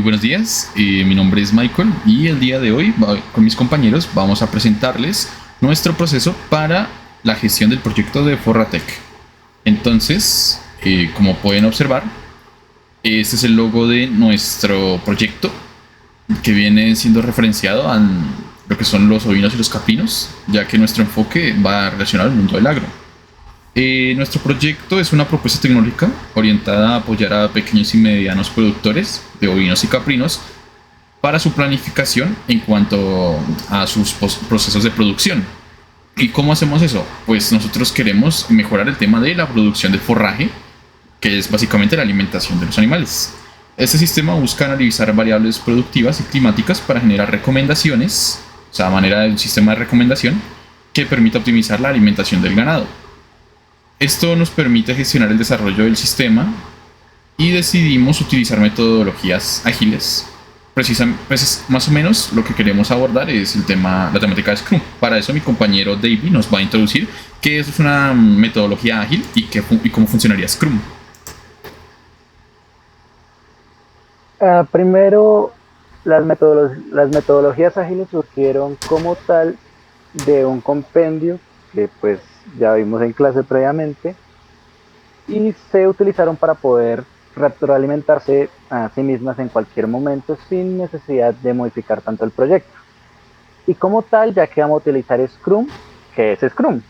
buenos días, mi nombre es Michael y el día de hoy con mis compañeros vamos a presentarles nuestro proceso para la gestión del proyecto de Forratec. Entonces, como pueden observar, este es el logo de nuestro proyecto que viene siendo referenciado a lo que son los ovinos y los caprinos, ya que nuestro enfoque va relacionado al mundo del agro. Nuestro proyecto es una propuesta tecnológica orientada a apoyar a pequeños y medianos productores de ovinos y caprinos para su planificación en cuanto a sus procesos de producción. ¿Y cómo hacemos eso? Pues nosotros queremos mejorar el tema de la producción de forraje, que es básicamente la alimentación de los animales. Este sistema busca analizar variables productivas y climáticas para generar recomendaciones, o sea, a manera de un sistema de recomendación que permita optimizar la alimentación del ganado. Esto nos permite gestionar el desarrollo del sistema y decidimos utilizar metodologías ágiles. Pues más o menos lo que queremos abordar es la temática de Scrum. Para eso mi compañero David nos va a introducir qué es una metodología ágil y cómo funcionaría Scrum. Primero, las metodologías ágiles surgieron como tal de un compendio que pues ya vimos en clase previamente y se utilizaron para poder retroalimentarse a sí mismas en cualquier momento sin necesidad de modificar tanto el proyecto. Y como tal, ya que vamos a utilizar Scrum, ¿qué es Scrum?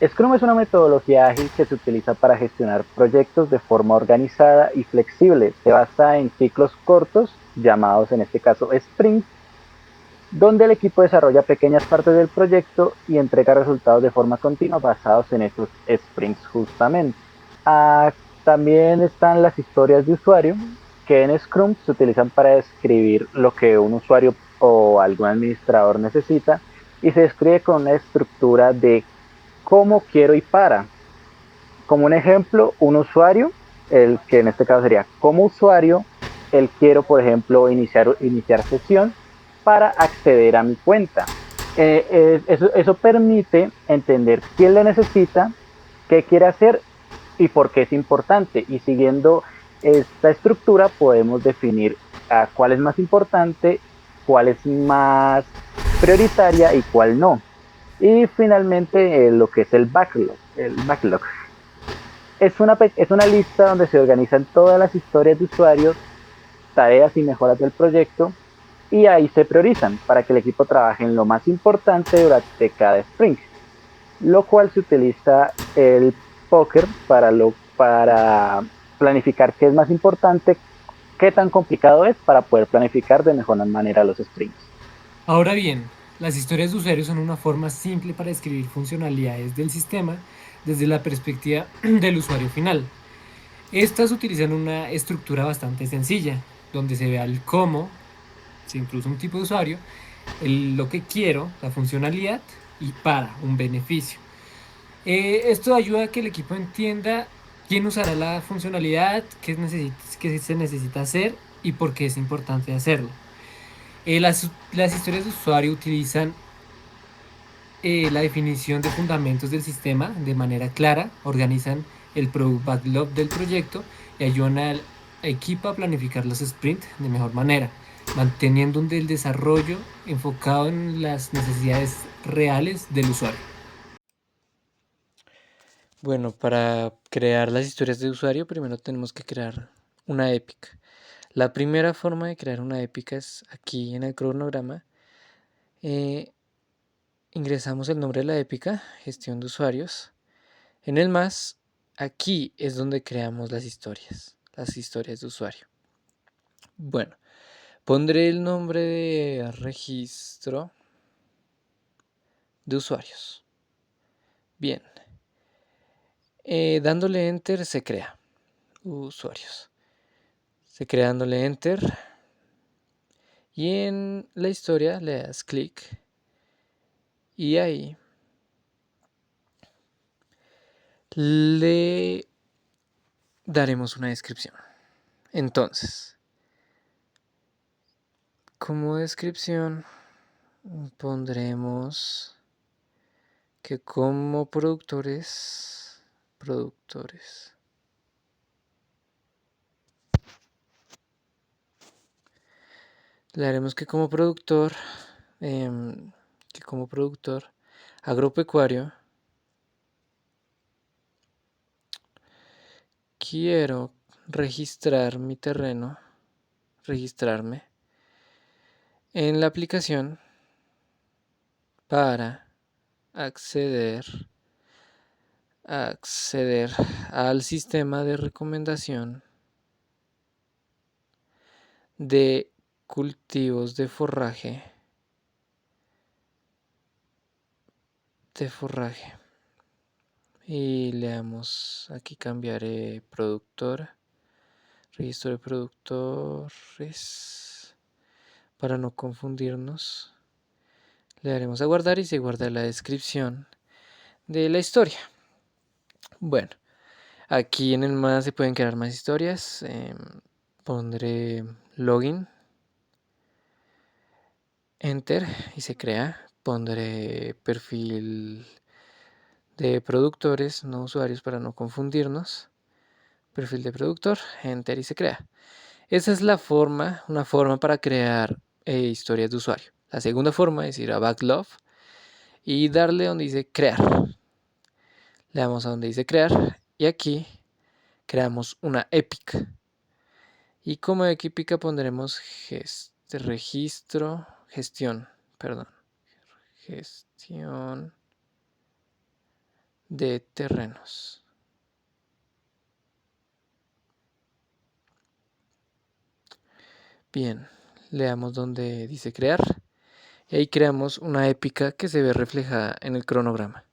Scrum es una metodología ágil que se utiliza para gestionar proyectos de forma organizada y flexible. Se basa en ciclos cortos, llamados en este caso sprints, donde el equipo desarrolla pequeñas partes del proyecto y entrega resultados de forma continua basados en estos sprints justamente. Ah, También están las historias de usuario, que en Scrum se utilizan para describir lo que un usuario o algún administrador necesita y se describe con una estructura de cómo, quiero y para. Como un ejemplo, un usuario, el que en este caso sería como usuario, el quiero, por ejemplo, iniciar sesión para acceder a mi cuenta. Eso permite entender quién lo necesita, qué quiere hacer y por qué es importante. Y siguiendo esta estructura podemos definir cuál es más importante, cuál es más prioritaria y cuál no. Y finalmente lo que es el backlog. Es una lista donde se organizan todas las historias de usuarios, tareas y mejoras del proyecto y ahí se priorizan para que el equipo trabaje en lo más importante durante cada sprint, lo cual se utiliza el póker para planificar qué es más importante, qué tan complicado es para poder planificar de mejor manera los sprints. Ahora bien, las historias de usuario son una forma simple para describir funcionalidades del sistema desde la perspectiva del usuario final. Estas utilizan una estructura bastante sencilla, donde se vea el cómo, se incluye un tipo de usuario, lo que quiero, la funcionalidad y para un beneficio. Esto ayuda a que el equipo entienda quién usará la funcionalidad, qué se necesita hacer y por qué es importante hacerlo. Las historias de usuario utilizan la definición de fundamentos del sistema de manera clara, organizan el product backlog del proyecto y ayudan al equipo a planificar los sprints de mejor manera, manteniendo el desarrollo enfocado en las necesidades reales del usuario. Bueno, para crear las historias de usuario, primero tenemos que crear una épica. La primera forma de crear una épica es aquí en el cronograma. eh, Ingresamos el nombre de la épica, gestión de usuarios. En el más, aquí es donde creamos las historias de usuario. Bueno, pondré el nombre de registro de usuarios. Bien, dándole enter se crea usuarios. Se crea dándole enter y en la historia le das clic y ahí le daremos una descripción. Entonces, como descripción pondremos que como productores le haremos que como productor agropecuario quiero registrar mi terreno, registrarme en la aplicación para acceder, acceder al sistema de recomendación de cultivos de forraje, y le damos aquí cambiaré productor, registro de productores para no confundirnos. Le daremos a guardar y se guarda la descripción de la historia. Bueno, aquí en el más se pueden crear más historias. Pondré login, enter y se crea. Pondré perfil de productores, no usuarios para no confundirnos. Perfil de productor, enter y se crea. Esa es una forma para crear historias de usuario. La segunda forma es ir a Backlog y darle donde dice crear. Le damos a donde dice crear y aquí creamos una epic. Y como epic pondremos gestión de terrenos. Bien, le damos donde dice crear y ahí creamos una épica que se ve reflejada en el cronograma.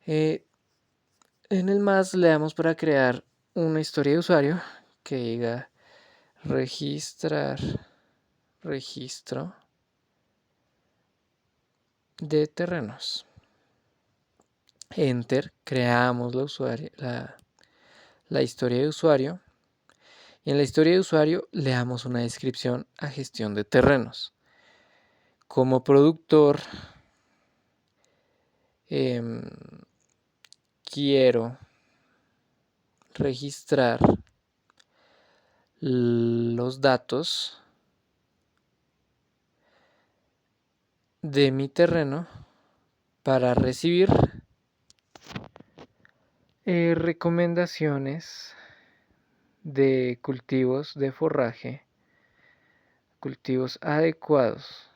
En el más le damos para crear una historia de usuario que diga registrar registro de terrenos. Enter, creamos la historia de usuario y en la historia de usuario le damos una descripción a gestión de terrenos. Como productor quiero registrar los datos de mi terreno para recibir recomendaciones de cultivos de forraje, cultivos adecuados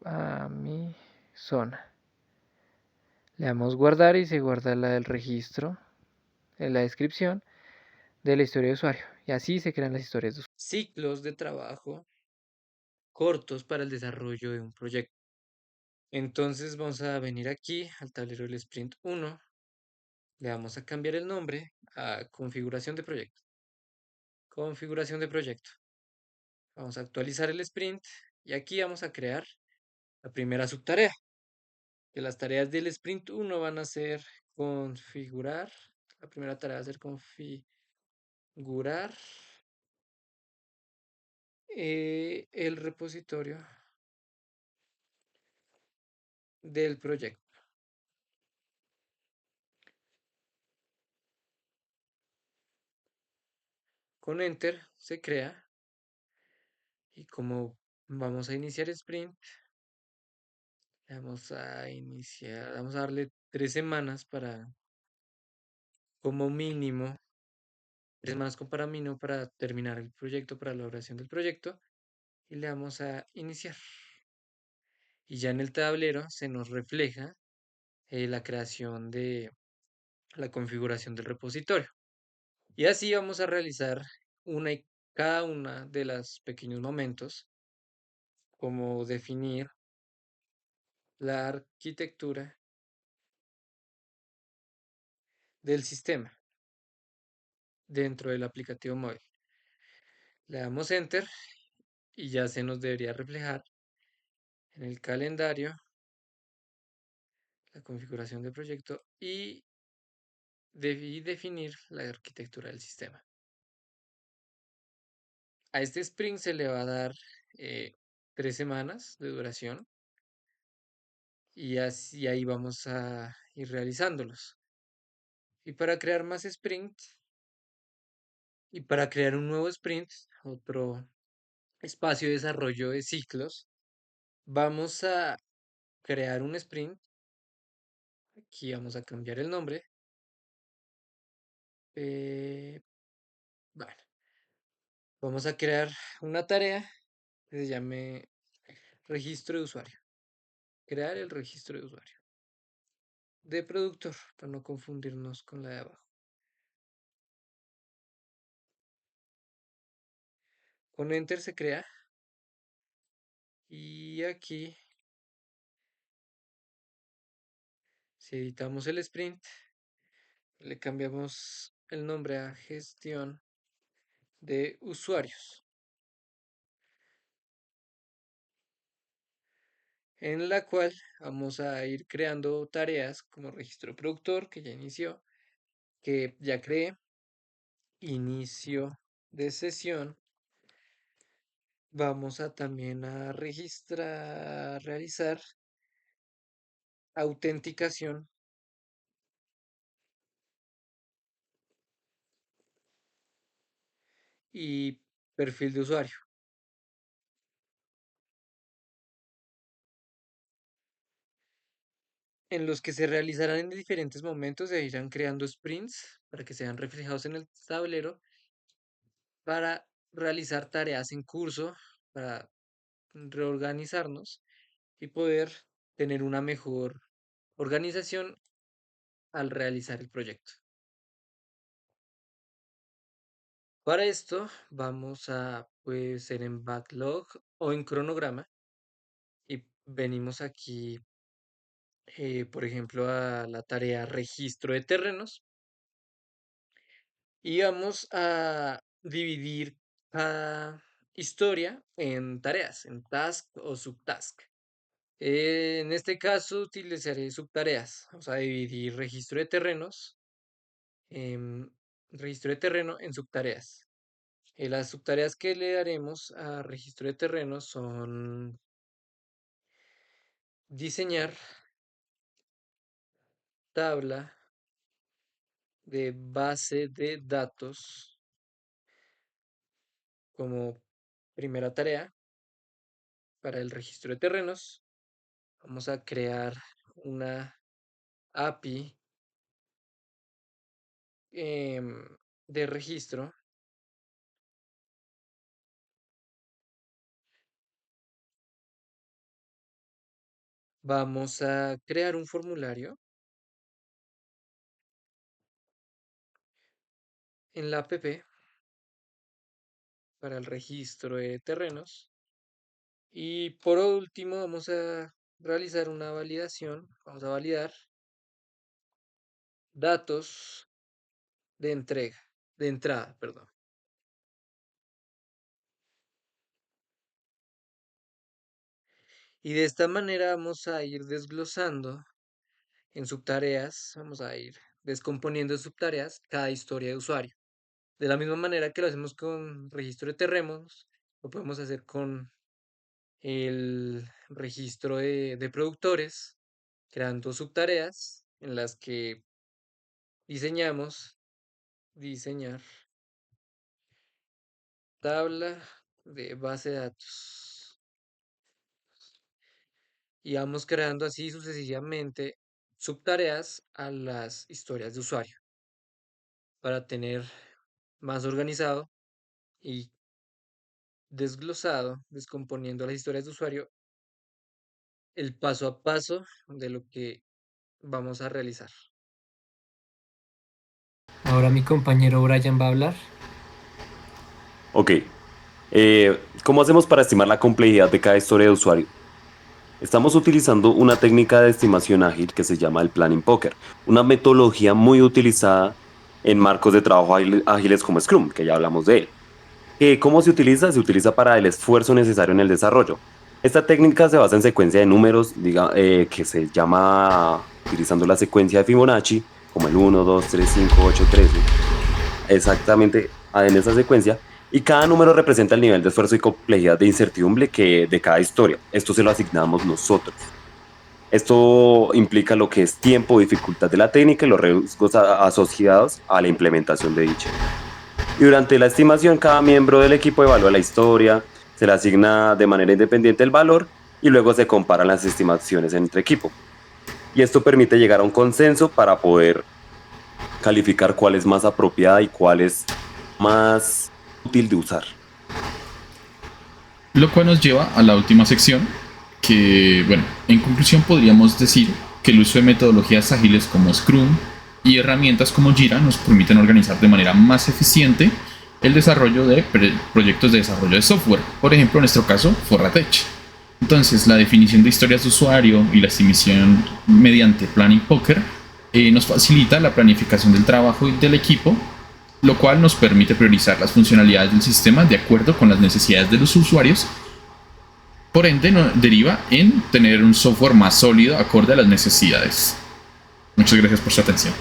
a mi zona. Le damos guardar y se guarda el registro en la descripción de la historia de usuario. Y así se crean las historias de usuario. Ciclos de trabajo cortos para el desarrollo de un proyecto. Entonces vamos a venir aquí al tablero del sprint 1. Le vamos a cambiar el nombre a configuración de proyecto. Configuración de proyecto. Vamos a actualizar el sprint y aquí vamos a crear la primera subtarea. Que las tareas del sprint 1 van a ser configurar. La primera tarea va a ser configurar el repositorio del proyecto. Con Enter se crea y como vamos a iniciar sprint, vamos a darle 3 semanas para, como mínimo, 3 semanas para mínimo para terminar el proyecto, para la elaboración del proyecto y le damos a iniciar. Y ya en el tablero se nos refleja la creación de la configuración del repositorio. Y así vamos a realizar cada una de los pequeños momentos, como definir la arquitectura del sistema dentro del aplicativo móvil. Le damos Enter y ya se nos debería reflejar en el calendario la configuración del proyecto y definir la arquitectura del sistema. A este sprint se le va a dar 3 semanas de duración y así ahí vamos a ir realizándolos. Y para crear más sprint, Y para crear un nuevo sprint, otro espacio de desarrollo de ciclos, vamos a crear un sprint. Aquí vamos a cambiar el nombre. Eh, bueno, vamos a crear una tarea que se llame registro de usuario. Crear el registro de usuario de productor, para no confundirnos con la de abajo. Con Enter se crea. Y aquí, si editamos el sprint, le cambiamos el nombre a gestión de usuarios, en la cual vamos a ir creando tareas como registro productor, que ya inició, que ya creé, inicio de sesión. Vamos a también a registrar, realizar autenticación y perfil de usuario, en los que se realizarán en diferentes momentos. Se irán creando sprints para que sean reflejados en el tablero para realizar tareas en curso, para reorganizarnos y poder tener una mejor organización al realizar el proyecto. Para esto vamos a ser en backlog o en cronograma y venimos aquí, por ejemplo, a la tarea registro de terrenos y vamos a dividir cada historia en tareas, en task o subtask. En este caso utilizaré subtareas. Vamos a dividir registro de terrenos, em, registro de terreno en subtareas. Las subtareas que le daremos a registro de terrenos son diseñar tabla de base de datos como primera tarea para el registro de terrenos. Vamos a crear una API de registro. Vamos a crear un formulario en la app para el registro de terrenos. Y por último vamos a realizar una validación. Vamos a validar datos de entrega, de entrada, perdón. Y de esta manera vamos a ir desglosando en subtareas, vamos a ir descomponiendo en subtareas cada historia de usuario. De la misma manera que lo hacemos con registro de terrenos, lo podemos hacer con el registro de productores, creando subtareas en las que diseñar tabla de base de datos. Y vamos creando así sucesivamente subtareas a las historias de usuario para tener más organizado y desglosado, descomponiendo las historias de usuario, el paso a paso de lo que vamos a realizar. Ahora mi compañero Brian va a hablar. Ok. ¿Cómo hacemos para estimar la complejidad de cada historia de usuario? Estamos utilizando una técnica de estimación ágil que se llama el Planning Poker, una metodología muy utilizada en marcos de trabajo ágiles como Scrum, que ya hablamos de él. ¿Cómo se utiliza? Se utiliza para el esfuerzo necesario en el desarrollo. Esta técnica se basa en secuencia de números, que se llama utilizando la secuencia de Fibonacci, como el 1, 2, 3, 5, 8, 13. Exactamente en esa secuencia. Y cada número representa el nivel de esfuerzo y complejidad de incertidumbre de cada historia. Esto se lo asignamos nosotros. Esto implica lo que es tiempo, dificultad de la técnica y los riesgos asociados a la implementación de dicha. Y durante la estimación, cada miembro del equipo evalúa la historia, se le asigna de manera independiente el valor y luego se comparan las estimaciones entre equipo. Y esto permite llegar a un consenso para poder calificar cuál es más apropiada y cuál es más útil de usar. Lo cual nos lleva a la última sección, que, bueno, en conclusión podríamos decir que el uso de metodologías ágiles como Scrum y herramientas como Jira nos permiten organizar de manera más eficiente el desarrollo de proyectos de desarrollo de software, por ejemplo en nuestro caso Forratech. Entonces la definición de historias de usuario y la estimación mediante Planning Poker nos facilita la planificación del trabajo y del equipo, lo cual nos permite priorizar las funcionalidades del sistema de acuerdo con las necesidades de los usuarios. Por ende, deriva en tener un software más sólido acorde a las necesidades. Muchas gracias por su atención.